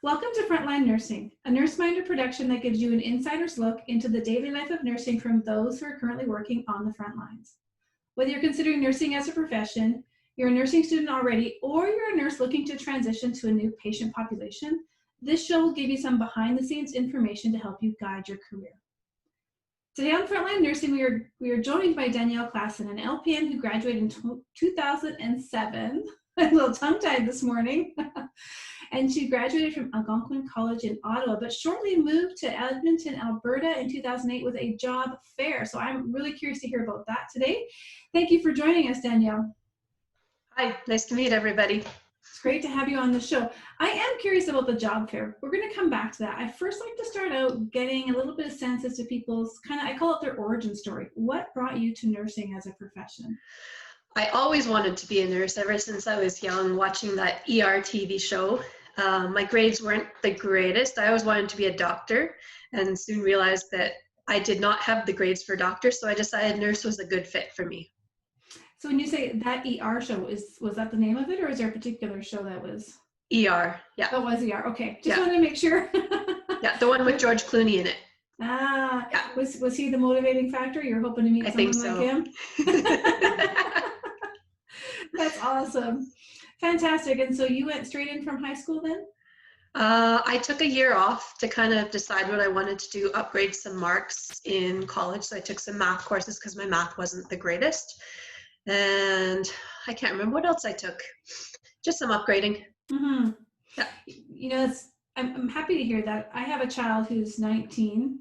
Welcome to Frontline Nursing, a NurseMinder production that gives you an insider's look into the daily life of nursing from those who are currently working on the front lines. Whether you're considering nursing as a profession, you're a nursing student already, or you're a nurse looking to transition to a new patient population, this show will give you some behind-the-scenes information to help you guide your career. Today on Frontline Nursing, we are joined by Danielle Klassen, an LPN who graduated in 2007. I'm a little tongue-tied this morning. And she graduated from Algonquin College in Ottawa, but shortly moved to Edmonton, Alberta in 2008 with a job fair. So I'm really curious to hear about that today. Thank you for joining us, Danielle. Hi, nice to meet everybody. It's great to have you on the show. I am curious about the job fair. We're going to come back to that. I first like to start out getting a little bit of sense as to people's I call it their origin story. What brought you to nursing as a profession? I always wanted to be a nurse ever since I was young, watching that ER TV show. My grades weren't the greatest. I always wanted to be a doctor and soon realized that I did not have the grades for doctor, so I decided nurse was a good fit for me. So when you say that ER show, was that the name of it, or is there a particular show that was? ER, yeah. Oh, it was ER, okay. Just wanted to make sure. Yeah, the one with George Clooney in it. Ah, yeah. Was he the motivating factor? You're hoping to meet someone like him? That's awesome. Fantastic. And so you went straight in from high school then? I took a year off to kind of decide what I wanted to do, upgrade some marks in college. So I took some math courses because my math wasn't the greatest. And I can't remember what else I took. Just some upgrading. Mm-hmm. Yeah. You know, I'm happy to hear that. I have a child who's 19,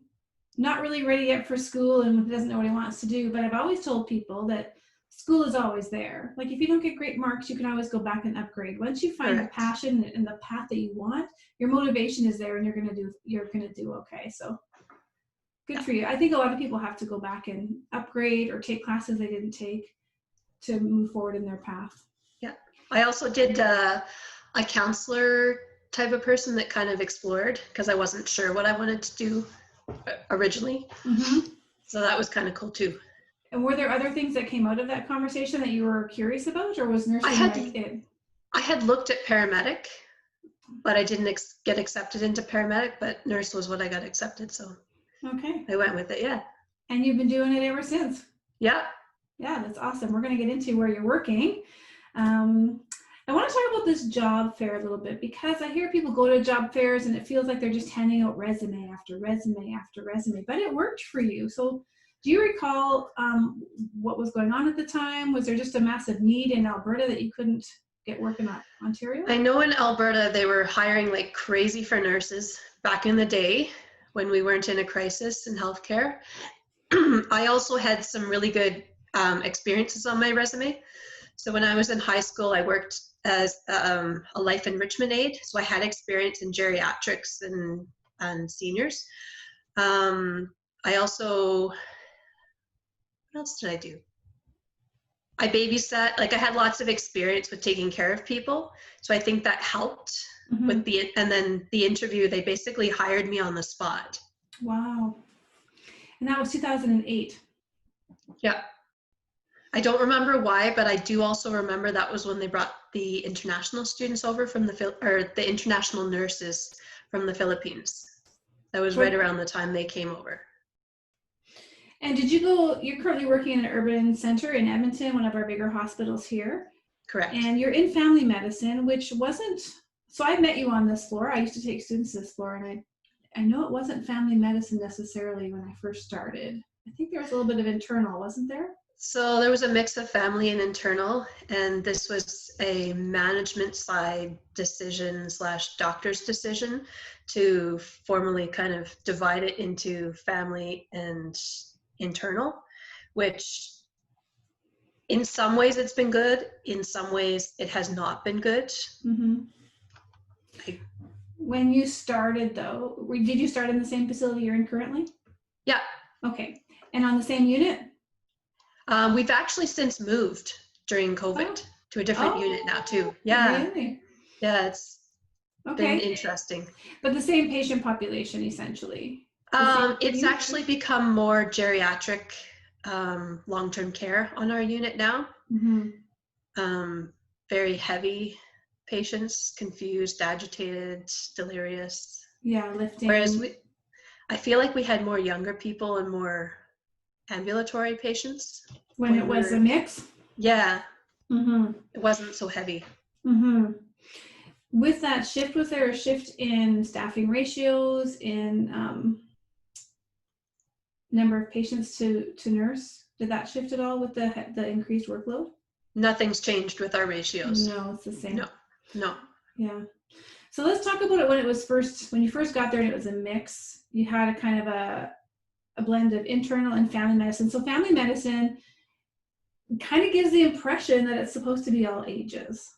not really ready yet for school and doesn't know what he wants to do, but I've always told people that school is always there. Like if you don't get great marks, you can always go back and upgrade. Once you find the passion and the path that you want, your motivation is there and you're gonna do okay. So good for you. I think a lot of people have to go back and upgrade or take classes they didn't take to move forward in their path. Yeah. I also did a counselor type of person that kind of explored because I wasn't sure what I wanted to do originally. Mm-hmm. So that was kind of cool too. And were there other things that came out of that conversation that you were curious about, or was nursing it? I had looked at paramedic, but I didn't get accepted into paramedic, but nurse was what I got accepted, so okay. I went with it, yeah. And you've been doing it ever since? Yeah. Yeah, that's awesome. We're going to get into where you're working. I want to talk about this job fair a little bit because I hear people go to job fairs and it feels like they're just handing out resume after resume after resume, but it worked for you. So do you recall what was going on at the time? Was there just a massive need in Alberta that you couldn't get work in Ontario? I know in Alberta they were hiring like crazy for nurses back in the day when we weren't in a crisis in healthcare. I also had some really good experiences on my resume. So when I was in high school, I worked as a life enrichment aide. So I had experience in geriatrics and seniors. I also... What else did I do? I babysat, I had lots of experience with taking care of people. So I think that helped with and then the interview, they basically hired me on the spot. Wow. And that was 2008. Yeah. I don't remember why, but I do also remember that was when they brought the international students over from the international nurses from the Philippines. That was right around the time they came over. And you're currently working in an urban center in Edmonton, one of our bigger hospitals here. Correct. And you're in family medicine, which wasn't, so I met you on this floor. I used to take students to this floor, and I know it wasn't family medicine necessarily when I first started. I think there was a little bit of internal, wasn't there? So there was a mix of family and internal, and this was a management side decision / doctor's decision to formally kind of divide it into family and internal, which in some ways it's been good, in some ways it has not been good. Mm-hmm. When you started though, did you start in the same facility you're in currently? Yeah. Okay. And on the same unit? We've actually since moved during COVID to a different unit now too. Yeah. Really? Yeah, it's been interesting. But the same patient population essentially? It's actually become more geriatric long-term care on our unit now. Mm-hmm. Very heavy patients, confused, agitated, delirious. Yeah, lifting. Whereas I feel like we had more younger people and more ambulatory patients. When it was a mix? Yeah. Mm-hmm. It wasn't so heavy. Mm-hmm. With that shift, was there a shift in staffing ratios, in number of patients to nurse? Did that shift at all with the increased workload? Nothing's changed with our ratios. No, it's the same. No. Yeah. So let's talk about it when you first got there and it was a mix. You had a kind of a blend of internal and family medicine. So family medicine kind of gives the impression that it's supposed to be all ages.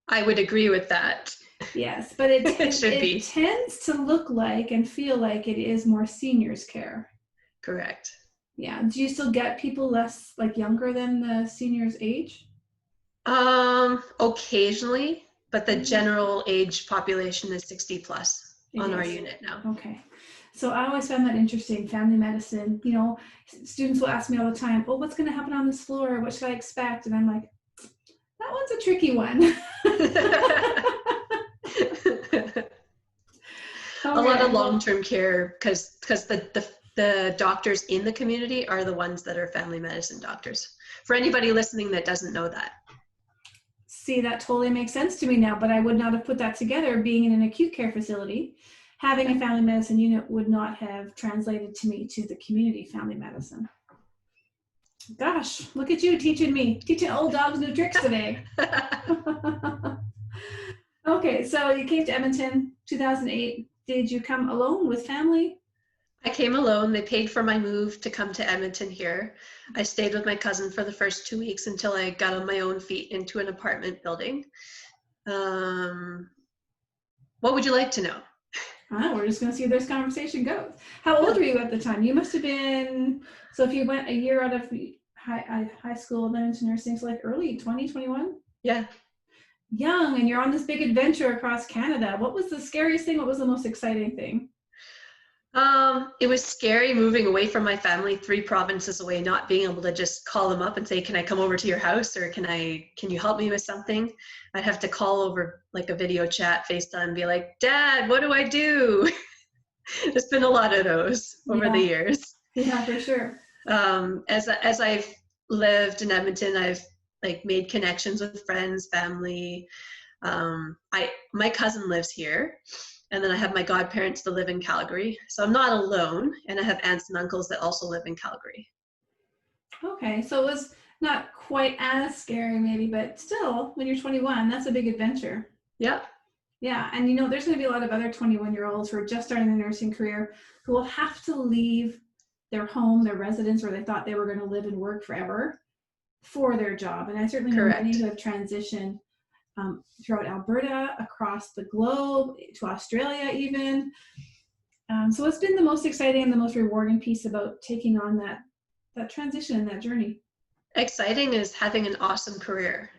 I would agree with that. Yes, but it be. Tends to look like and feel like it is more seniors care. Correct. Yeah. Do you still get people less, like, younger than the seniors age? Occasionally, but the general age population is 60 plus on our unit now. Okay. So I always found that interesting, family medicine. You know, students will ask me all the time, oh, what's going to happen on this floor? What should I expect? And I'm like, that one's a tricky one. A lot of long-term care, because the doctors in the community are the ones that are family medicine doctors. For anybody listening that doesn't know that. See, that totally makes sense to me now, but I would not have put that together. Being in an acute care facility, having a family medicine unit would not have translated to me to the community family medicine. Gosh, look at you teaching old dogs new tricks today. Okay, so you came to Edmonton 2008. Did you come alone with family? I came alone. They paid for my move to come to Edmonton here. I stayed with my cousin for the first 2 weeks until I got on my own feet into an apartment building. What would you like to know? We're just going to see where this conversation goes. How old were you at the time? You must have been, so if you went a year out of high school then into nursing, so like early 20, 21? Yeah. Young, and you're on this big adventure across Canada. What was the scariest thing? What was the most exciting thing? It was scary moving away from my family 3 provinces away, not being able to just call them up and say, can I come over to your house, or can you help me with something? I'd have to call over like a video chat, FaceTime, and be like, Dad, what do I do? There's been a lot of those over the years. Yeah, for sure. As I've lived in Edmonton, I've like made connections with friends, family. My cousin lives here, and then I have my godparents that live in Calgary. So I'm not alone, and I have aunts and uncles that also live in Calgary. Okay, so it was not quite as scary maybe, but still, when you're 21, that's a big adventure. Yeah. Yeah, and you know, there's going to be a lot of other 21-year-olds who are just starting their nursing career who will have to leave their home, their residence, where they thought they were going to live and work forever for their job. And I certainly know many who have transitioned throughout Alberta, across the globe, to Australia even. So what's been the most exciting and the most rewarding piece about taking on that transition and that journey? Exciting is having an awesome career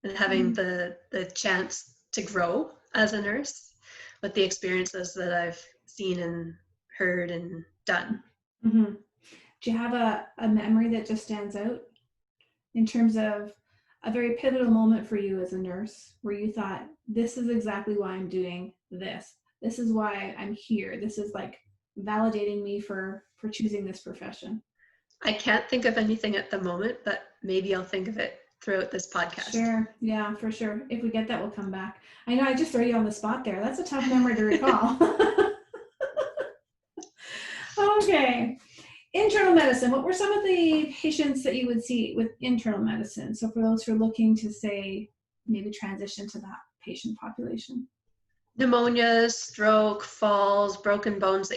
and having the chance to grow as a nurse with the experiences that I've seen and heard and done. Mm-hmm. Do you have a memory that just stands out in terms of a very pivotal moment for you as a nurse where you thought, this is exactly why I'm doing this. This is why I'm here. This is like validating me for choosing this profession? I can't think of anything at the moment, but maybe I'll think of it throughout this podcast. Sure. Yeah, for sure. If we get that, we'll come back. I know I just threw you on the spot there. That's a tough memory to recall. Okay. Internal medicine. What were some of the patients that you would see with internal medicine? So for those who are looking to, say, maybe transition to that patient population. Pneumonia, stroke, falls, broken bones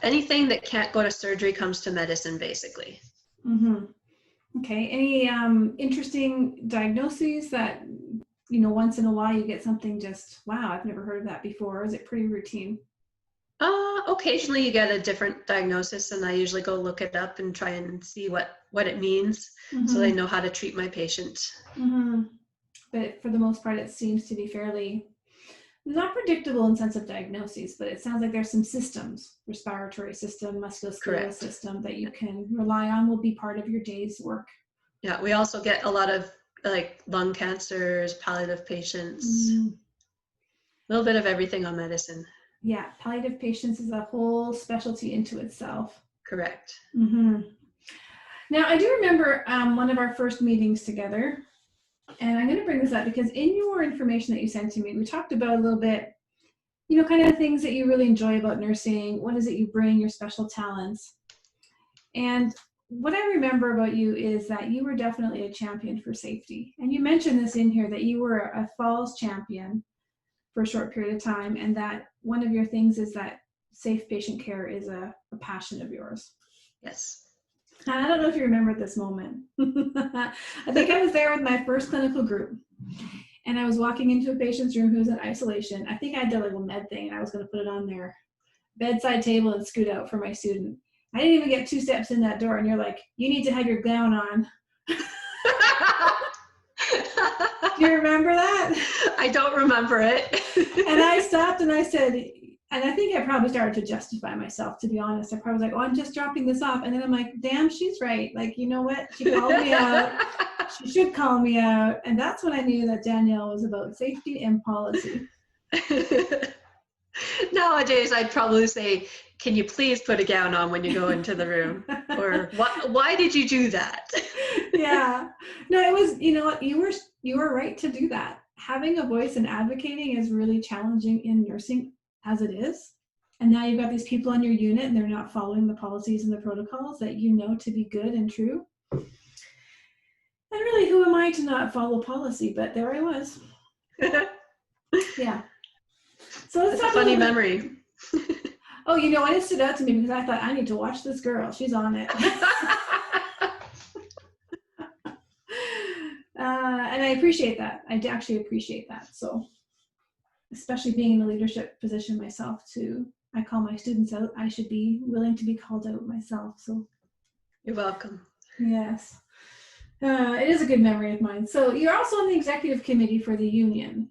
anything that can't go to surgery comes to medicine, basically. Mm-hmm. Okay. Any interesting diagnoses that, you know, once in a while you get something just, wow, I've never heard of that before? Or is it pretty routine? Occasionally you get a different diagnosis, and I usually go look it up and try and see what it means, so I know how to treat my patient. Mm-hmm. But for the most part, it seems to be fairly not predictable in sense of diagnoses, but it sounds like there's some systems, respiratory system, musculoskeletal system that you can rely on will be part of your day's work. Yeah, we also get a lot of like lung cancers, palliative patients, a little bit of everything on medicine. Yeah, palliative patients is a whole specialty into itself. Correct. Mm-hmm. Now, I do remember one of our first meetings together, and I'm going to bring this up because in your information that you sent to me, we talked about a little bit, you know, kind of things that you really enjoy about nursing. What is it you bring, your special talents? And what I remember about you is that you were definitely a champion for safety. And you mentioned this in here, that you were a falls champion for a short period of time, and that one of your things is that safe patient care is a passion of yours. Yes. I don't know if you remember this moment. I think I was there with my first clinical group, and I was walking into a patient's room who was in isolation. I think I had their little med thing, and I was going to put it on their bedside table and scoot out for my student. I didn't even get 2 steps in that door, and you're like, you need to have your gown on. Do you remember that? I don't remember it. And I stopped and I said, and I think I probably started to justify myself, to be honest. I probably was like, oh, I'm just dropping this off. And then I'm like, damn, she's right. Like, you know what? She called me out. She should call me out. And that's when I knew that Danielle was about safety and policy. Nowadays, I'd probably say, can you please put a gown on when you go into the room? Or why did you do that? Yeah. No, it was, you know what, you were right to do that. Having a voice and advocating is really challenging in nursing as it is. And now you've got these people on your unit and they're not following the policies and the protocols that you know to be good and true. And really, who am I to not follow policy? But there I was. Yeah. So let's That's a funny memory. Oh, you know what? It stood out to me because I thought, I need to watch this girl. She's on it. And I appreciate that. I actually appreciate that. So, especially being in a leadership position myself too, I call my students out. I should be willing to be called out myself. So, you're welcome. Yes. It is a good memory of mine. So you're also on the executive committee for the union.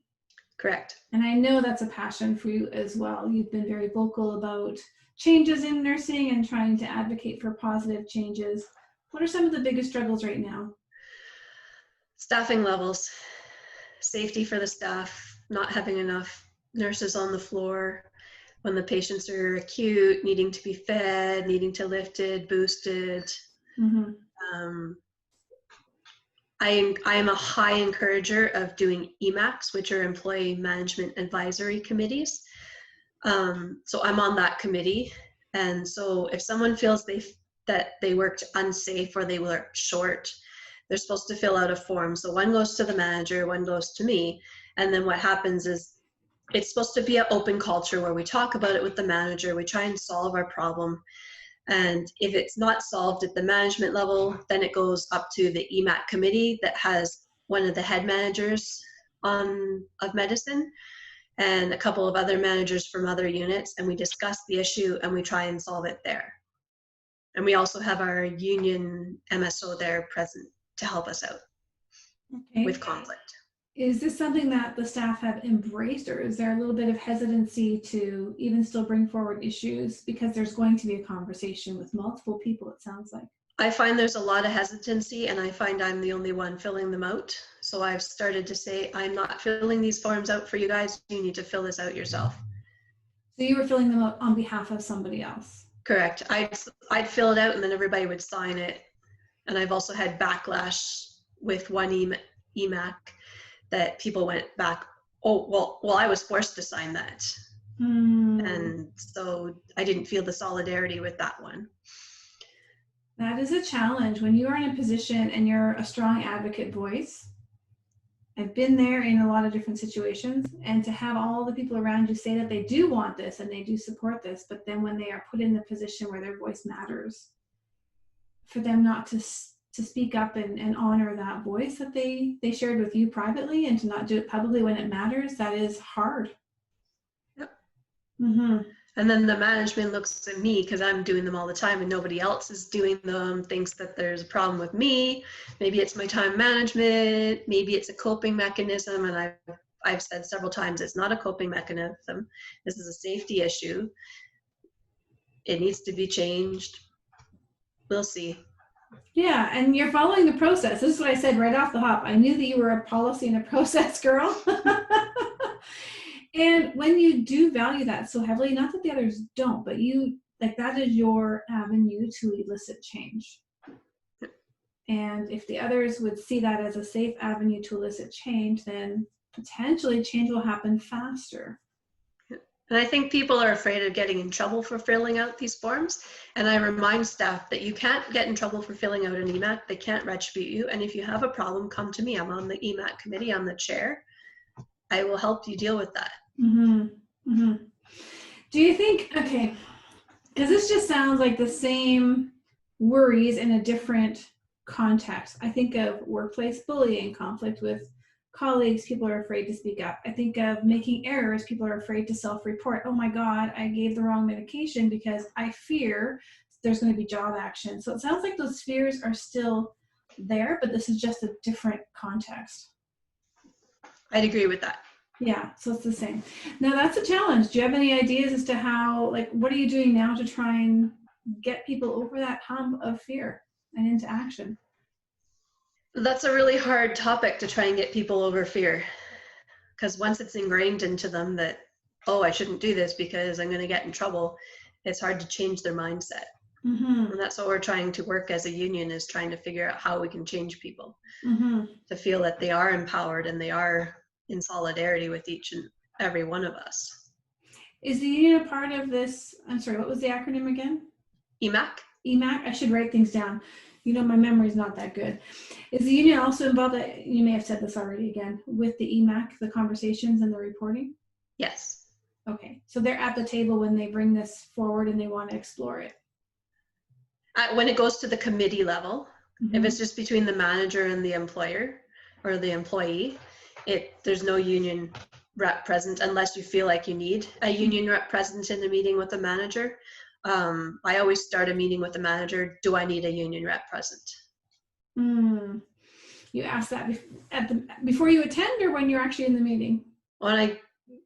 Correct. And I know that's a passion for you as well. You've been very vocal about changes in nursing and trying to advocate for positive changes. What are some of the biggest struggles right now? Staffing levels, safety for the staff, not having enough nurses on the floor when the patients are acute, needing to be fed, needing to lifted, boosted. Mm-hmm. I am a high encourager of doing EMACs, which are Employee Management Advisory Committees. So I'm on that committee. And so if someone feels that they worked unsafe or they worked short, they're supposed to fill out a form. So one goes to the manager, one goes to me. And then what happens is it's supposed to be an open culture where we talk about it with the manager. We try and solve our problem. And if it's not solved at the management level, then it goes up to the EMAC committee that has one of the head managers of medicine and a couple of other managers from other units. And we discuss the issue and we try and solve it there. And we also have our union MSO there present to help us out with conflict. Is this something that the staff have embraced, or is there a little bit of hesitancy to even still bring forward issues because there's going to be a conversation with multiple people, it sounds like? I find there's a lot of hesitancy, and I find I'm the only one filling them out. So I've started to say, I'm not filling these forms out for you guys. You need to fill this out yourself. So you were filling them out on behalf of somebody else? Correct. I'd fill it out and then everybody would sign it. And I've also had backlash with one EMAC that people went back, oh, well, I was forced to sign that. And so I didn't feel the solidarity with that one. That is a challenge when you are in a position and you're a strong advocate voice. I've been there in a lot of different situations, and to have all the people around you say that they do want this and they do support this, but then when they are put in the position where their voice matters, for them not to speak up and honor that voice that they shared with you privately and to not do it publicly when it matters, that is hard. Yep. Mm-hmm. And then the management looks at me because I'm doing them all the time and nobody else is doing them, thinks that there's a problem with me. Maybe it's my time management, maybe it's a coping mechanism. And I've said several times, it's not a coping mechanism. This is a safety issue. It needs to be changed. We'll see. Yeah, and you're following the process. This is what I said right off the hop. I knew that you were a policy and a process girl. And when you do value that so heavily, not that the others don't, but you, like, that is your avenue to elicit change. And if the others would see that as a safe avenue to elicit change, then potentially change will happen faster. And I think people are afraid of getting in trouble for filling out these forms. And I remind staff that you can't get in trouble for filling out an EMAC. They can't retribute you. And if you have a problem, come to me. I'm on the EMAC committee. I'm the chair. I will help you deal with that. Mm-hmm. Mm-hmm. Do you think, okay, because this just sounds like the same worries in a different context. I think of workplace bullying, conflict with colleagues, people are afraid to speak up. I think of making errors, people are afraid to self-report. Oh my God, I gave the wrong medication because I fear there's going to be job action. So it sounds like those fears are still there, but this is just a different context. I'd agree with that. Yeah, so it's the same. Now that's a challenge. Do you have any ideas as to how, like, what are you doing now to try and get people over that hump of fear and into action? That's a really hard topic to try and get people over fear. Because once it's ingrained into them that, oh, I shouldn't do this because I'm going to get in trouble, it's hard to change their mindset. Mm-hmm. And that's what we're trying to work as a union, is trying to figure out how we can change people to feel that they are empowered and they are in solidarity with each and every one of us. Is the union a part of this? I'm sorry, what was the acronym again? EMAC. EMAC? I should write things down. You know, my memory's not that good. Is the union also involved, you may have said this already again, with the EMAC, the conversations and the reporting? Yes. Okay, so they're at the table when they bring this forward and they want to explore it. When it goes to the committee level, if it's just between the manager and the employer or the employee, there's no union rep present unless you feel like you need a union rep present in the meeting with the manager. I always start a meeting with the manager. Do I need a union rep present? You ask that before you attend or when you're actually in the meeting?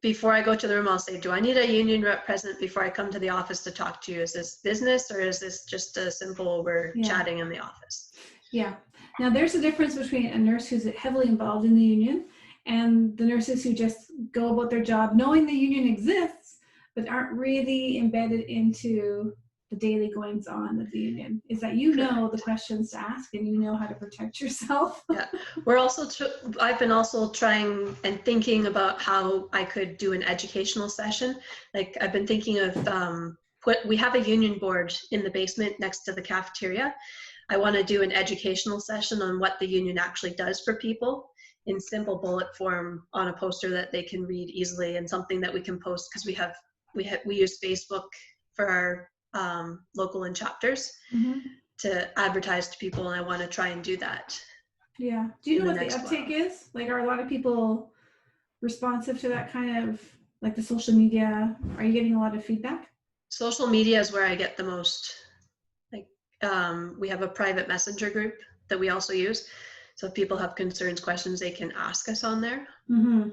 Before I go to the room, I'll say, do I need a union rep present before I come to the office to talk to you? Is this business or is this just a simple, we're chatting in the office? Yeah. Now there's a difference between a nurse who's heavily involved in the union and the nurses who just go about their job knowing the union exists, but aren't really embedded into the daily goings on of the union. Is that you know the questions to ask and you know how to protect yourself. Yeah, I've been also trying and thinking about how I could do an educational session. Like I've been thinking of we have a union board in the basement next to the cafeteria. I want to do an educational session on what the union actually does for people in simple bullet form on a poster that they can read easily, and something that we can post, because we use Facebook for our local and chapters to advertise to people, and I want to try and do that. Yeah. Do you know what the uptake is? Like, are a lot of people responsive to that kind of, like, the social media? Are you getting a lot of feedback? Social media is where I get the most. Like, we have a private messenger group that we also use. So if people have concerns, questions, they can ask us on there. Do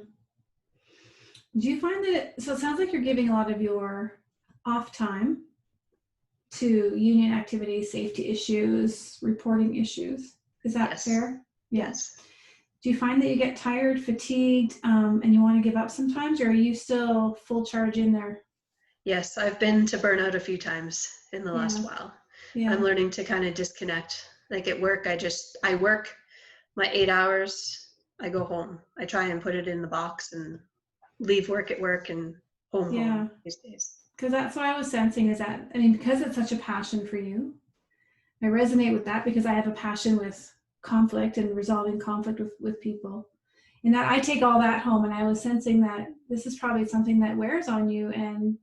you find that, so it sounds like you're giving a lot of your off time to union activities, safety issues, reporting issues. Is that fair? Yes. Do you find that you get tired, fatigued, and you want to give up sometimes, or are you still full charge in there? Yes, I've been to burnout a few times in the last while. Yeah. I'm learning to kind of disconnect. Like at work, I work my 8 hours, I go home. I try and put it in the box and leave work at work and home these days. Because that's what I was sensing is that, I mean, because it's such a passion for you, I resonate with that because I have a passion with conflict and resolving conflict with people. And that I take all that home, and I was sensing that this is probably something that wears on you, and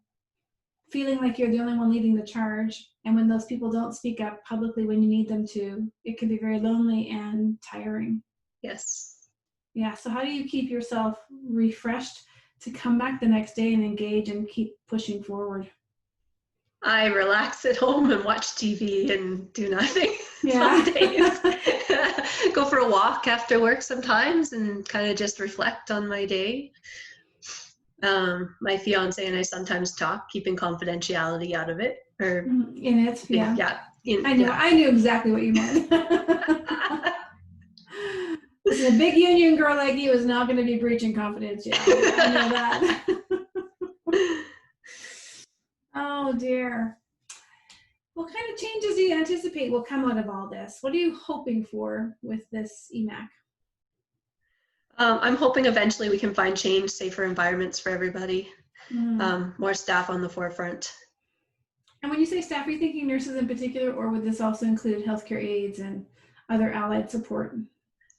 feeling like you're the only one leading the charge. And when those people don't speak up publicly when you need them to, it can be very lonely and tiring. Yes. Yeah. So how do you keep yourself refreshed to come back the next day and engage and keep pushing forward? I relax at home and watch TV and do nothing. Some days. Go for a walk after work sometimes and kind of just reflect on my day. My fiance and I sometimes talk, keeping confidentiality out of it. or in it. Yeah. I knew exactly what you meant. Listen, a big union girl like you is not going to be breaching confidentiality. I know that. Oh dear. What kind of changes do you anticipate will come out of all this? What are you hoping for with this EMAC? I'm hoping eventually we can find change, safer environments for everybody, more staff on the forefront. And when you say staff, are you thinking nurses in particular, or would this also include healthcare aides and other allied support?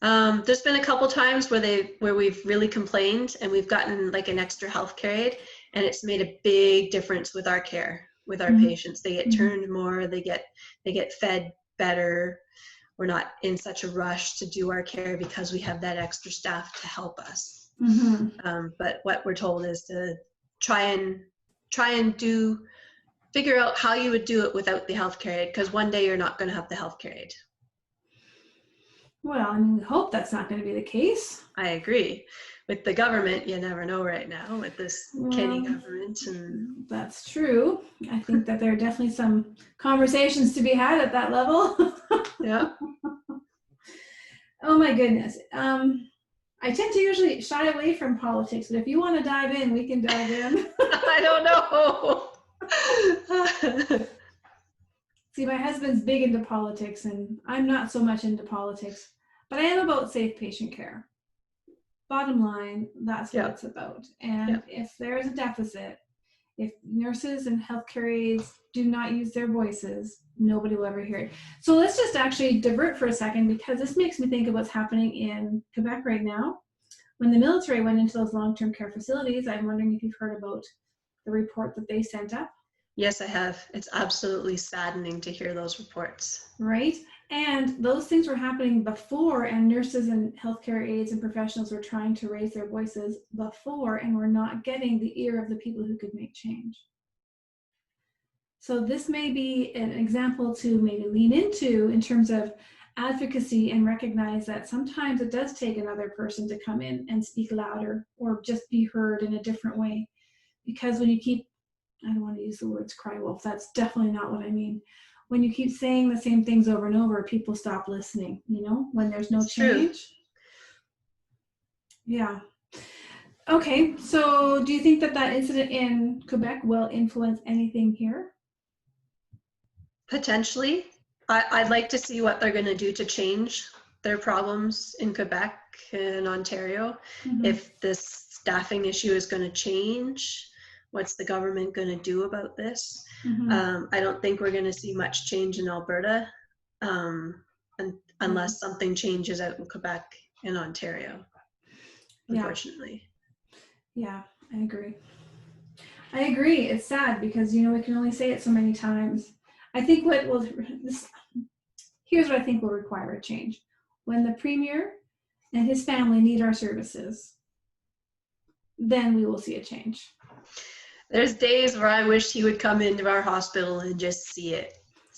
There's been a couple times where we've really complained and we've gotten like an extra healthcare aide, and it's made a big difference with our care, with our patients. They get turned more, they get fed better. We're not in such a rush to do our care because we have that extra staff to help us. But what we're told is to try and figure out how you would do it without the healthcare aide, because one day you're not going to have the healthcare aide. Well, I mean, we hope that's not going to be the case. I agree. With the government, you never know right now with this Kenny government. And that's true. I think that there are definitely some conversations to be had at that level. Yeah. Oh my goodness. I tend to usually shy away from politics, but if you want to dive in, we can dive in. I don't know. See, my husband's big into politics, and I'm not so much into politics, but I am about safe patient care. Bottom line, that's what it's about. And if there is a deficit, if nurses and healthcare aides do not use their voices, nobody will ever hear it. So let's just actually divert for a second, because this makes me think of what's happening in Quebec right now. When the military went into those long-term care facilities, I'm wondering if you've heard about the report that they sent up. Yes, I have. It's absolutely saddening to hear those reports. Right? And those things were happening before, and nurses and healthcare aides and professionals were trying to raise their voices before, and were not getting the ear of the people who could make change. So this may be an example to maybe lean into in terms of advocacy, and recognize that sometimes it does take another person to come in and speak louder, or just be heard in a different way. Because when you keep, I don't want to use the words cry wolf, that's definitely not what I mean. When you keep saying the same things over and over, people stop listening, when there's no change. True. Yeah. Okay, so do you think that incident in Quebec will influence anything here? Potentially. I'd like to see what they're going to do to change their problems in Quebec and Ontario. If this staffing issue is going to change, what's the government going to do about this? I don't think we're going to see much change in Alberta unless something changes out in Quebec and Ontario, unfortunately. Yeah, I agree. It's sad because, we can only say it so many times. I think here's what I think will require a change. When the Premier and his family need our services, then we will see a change. There's days where I wish he would come into our hospital and just see it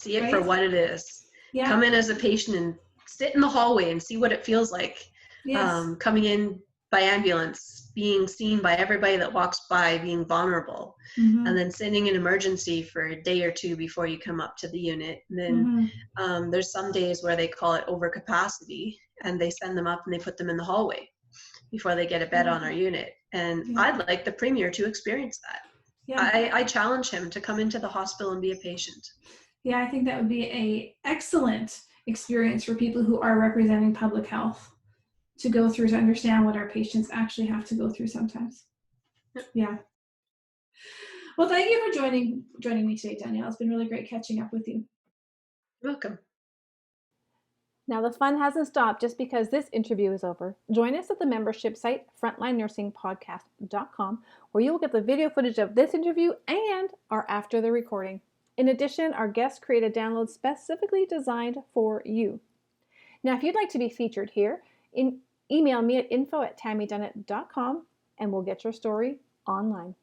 right? For what it is. Yeah. Come in as a patient and sit in the hallway and see what it feels like. Yes. Coming in by ambulance, being seen by everybody that walks by, being vulnerable, and then sitting in emergency for a day or two before you come up to the unit. And then there's some days where they call it overcapacity, and they send them up and they put them in the hallway before they get a bed on our unit. And I'd like the Premier to experience that. Yeah. I challenge him to come into the hospital and be a patient. Yeah, I think that would be an excellent experience for people who are representing public health to go through, to understand what our patients actually have to go through sometimes. Yeah. Well, thank you for joining me today, Danielle. It's been really great catching up with you. You're welcome. Now, the fun hasn't stopped just because this interview is over. Join us at the membership site, frontlinenursingpodcast.com, where you will get the video footage of this interview and our after the recording. In addition, our guests create a download specifically designed for you. Now, if you'd like to be featured here, email me at info@tammydunnett.com and we'll get your story online.